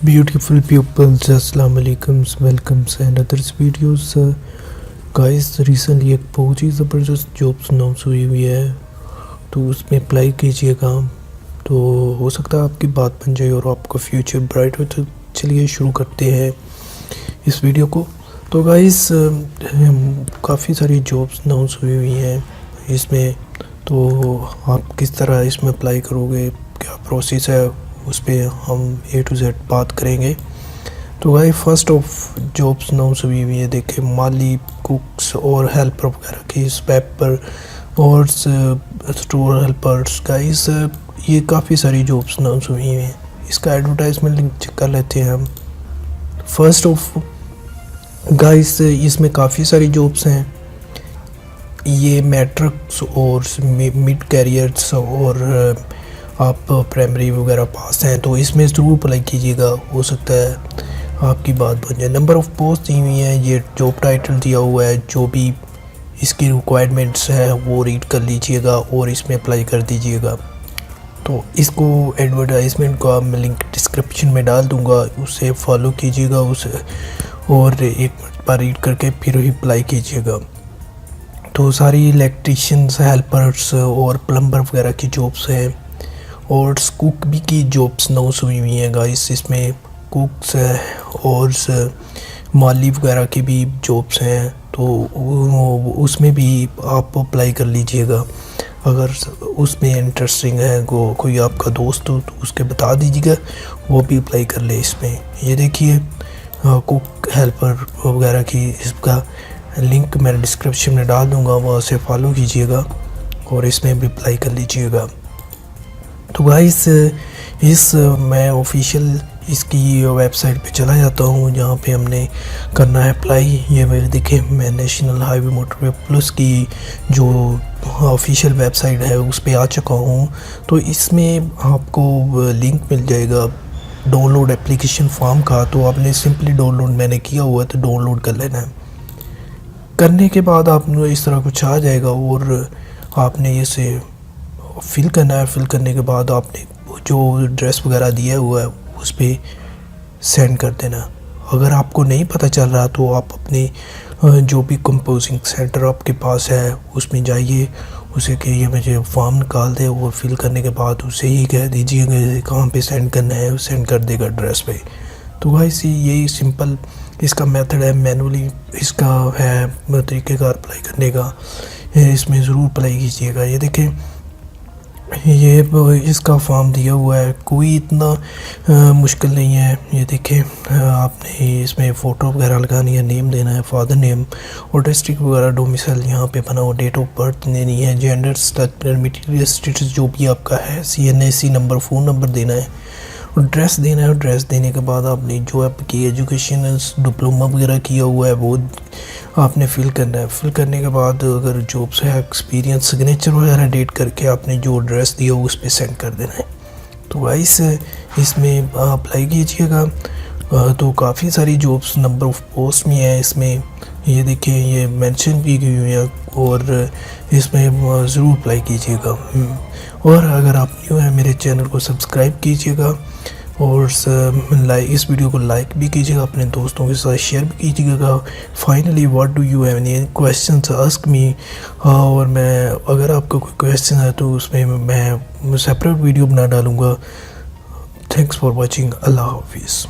Beautiful pupils, assalamu alaikum, welcome and others videos. Guys recently एक बहुत ही ज़बरदस्त jobs announce हुई है, तो उसमें अप्लाई कीजिएगा। तो हो सकता है आपकी बात बन जाए और आपका फ्यूचर ब्राइट हो। तो चलिए शुरू करते हैं इस वीडियो को। तो गाइस काफ़ी सारी जॉब्स अनाउंस हुई हैं इसमें, तो आप किस तरह इसमें अप्लाई करोगे, क्या प्रोसेस है, उस पर हम A to Z बात करेंगे। तो भाई फर्स्ट ऑफ जॉब्स अनाउंस हुई है, देखें माली, कुक्स और हेल्पर वगैरह की, स्वेपर और स्टोर हेल्पर्स। गाइस ये काफ़ी सारी जॉब्स अनाउंस हुई हैं, इसका एडवर्टाइजमेंट लिंक चेक कर लेते हैं हम। फर्स्ट ऑफ गाइस इसमें काफ़ी सारी जॉब्स हैं, ये मैट्रिक्स और मिड कैरियर्स और आप प्राइमरी वगैरह पास हैं तो इसमें ज़रूर अप्लाई कीजिएगा, हो सकता है आपकी बात बन जाए। नंबर ऑफ़ पोस्ट दी हुई हैं, ये जॉब टाइटल दिया हुआ है, जो भी इसकी रिक्वायरमेंट्स है वो रीड कर लीजिएगा और इसमें अप्लाई कर दीजिएगा। तो इसको एडवर्टाइजमेंट का मैं लिंक डिस्क्रिप्शन में डाल दूँगा, उसे फॉलो कीजिएगा उसे, और एक मिनट पर रीड करके फिर ही अप्लाई कीजिएगा। तो सारी इलेक्ट्रिशियंस, हेल्पर्स और प्लम्बर वगैरह की जॉब्स हैं, और कुक भी की जॉब्स अनाउंस हुई हैं गाइस। इसमें कुक्स और माली वगैरह की भी जॉब्स हैं, तो उसमें भी आप अप्लाई कर लीजिएगा। अगर उसमें इंटरेस्टिंग है कोई आपका दोस्त हो तो उसके बता दीजिएगा, वो भी अप्लाई कर ले इसमें। ये देखिए कुक हेल्पर वगैरह की, इसका लिंक मैं डिस्क्रिप्शन में डाल दूँगा, वहाँ से फॉलो कीजिएगा और इसमें भी अप्लाई कर लीजिएगा। तो गाइस मैं ऑफिशियल इसकी वेबसाइट पे चला जाता हूँ, जहाँ पे हमने करना है अप्लाई। ये मेरे देखें, मैं नेशनल हाईवे मोटरवे प्लस की जो ऑफिशियल वेबसाइट है उस पे आ चुका हूँ। तो इसमें आपको लिंक मिल जाएगा डाउनलोड एप्लीकेशन फॉर्म का, तो आपने सिंपली डाउनलोड मैंने किया हुआ है तो डाउनलोड कर लेना है। करने के बाद आपको इस तरह कुछ आ जाएगा और आपने इसे फिल करना है। फिल करने के बाद आपने जो एड्रेस वगैरह दिया हुआ है उस पर सेंड कर देना। अगर आपको नहीं पता चल रहा तो आप अपने जो भी कंपोजिंग सेंटर आपके पास है उसमें जाइए, उसे कहिए मुझे फॉर्म निकाल दे, और फिल करने के बाद उसे ही कह दीजिएगा कहाँ पे सेंड करना है, सेंड कर देगा एड्रेस पे। तो गाइस यही सिंपल इसका मेथड है, मैनुअली इसका है तरीक़ेकार अप्लाई करने का, इसमें ज़रूर अप्लाई कीजिएगा। ये देखें, ये इसका फॉर्म दिया हुआ है, कोई इतना मुश्किल नहीं है। ये देखें, आपने इसमें फ़ोटो वगैरह लगानी है, नेम देना है, फादर नेम और डिस्ट्रिक्ट वगैरह, डोमिसाइल यहाँ पे बना हुआ, डेट ऑफ बर्थ देनी है, जेंडर, मटीरियल स्टेटस जो भी आपका है, CNAC नंबर, फ़ोन नंबर देना है, और ड्रेस देना है। और ड्रेस देने के बाद आपने जो आपकी एजुकेशन डिप्लोमा वगैरह किया हुआ है वो आपने फिल करना है। फिल करने के बाद अगर जॉब्स है, एक्सपीरियंस, सिग्नेचर वगैरह डेट करके आपने जो एड्रेस दिया उस पर सेंड कर देना है। तो गाइस इसमें अप्लाई कीजिएगा। तो काफ़ी सारी जॉब्स नंबर ऑफ़ पोस्ट में है इसमें, ये देखिए ये मेंशन भी की हुई है, और इसमें ज़रूर अप्लाई कीजिएगा। और अगर आप न्यू हैं मेरे चैनल को सब्सक्राइब कीजिएगा, और इस वीडियो को लाइक भी कीजिएगा, अपने दोस्तों के साथ शेयर भी कीजिएगा। Finally what do you have any questions ask me, और मैं अगर आपका कोई क्वेश्चन है तो उसमें मैं सेपरेट वीडियो बना डालूँगा। थैंक्स फॉर वॉचिंग, अल्लाह हाफिज़।